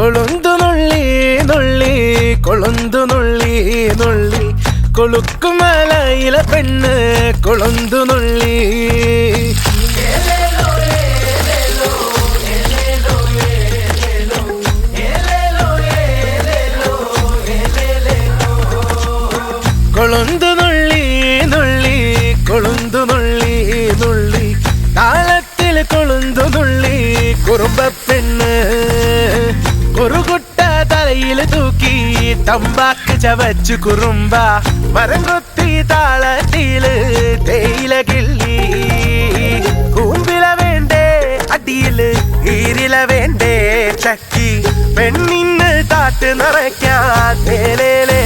കൊളുന്തു നുള്ളി നുള്ളി കൊളുന്തു നുള്ളി നുള്ളി കൊളുക്കുമലയിലെ പെണ്ണ് കൊളുന്തു നുള്ളി. കൊളുന്തു നുള്ളി നുള്ളി കൊളുന്തു നുള്ളി നുള്ളി താളത്തിൽ കൊളുന്തു നുള്ളി കുറുമ്പ പെണ്ണ്. കുറുകുട്ട തലയിൽ തൂക്കി തമ്പാക്ക് ചവച്ചു കുറുമ്പ മരം കൊത്തി താളത്തില് തേയില കിള്ളി. കൂമ്പില വേണ്ടേ അടിയില് ഈരില വേണ്ടേ ചക്കി പെണ്ണിന് താട്ട് നിറയ്ക്കാൻ തേലേലേ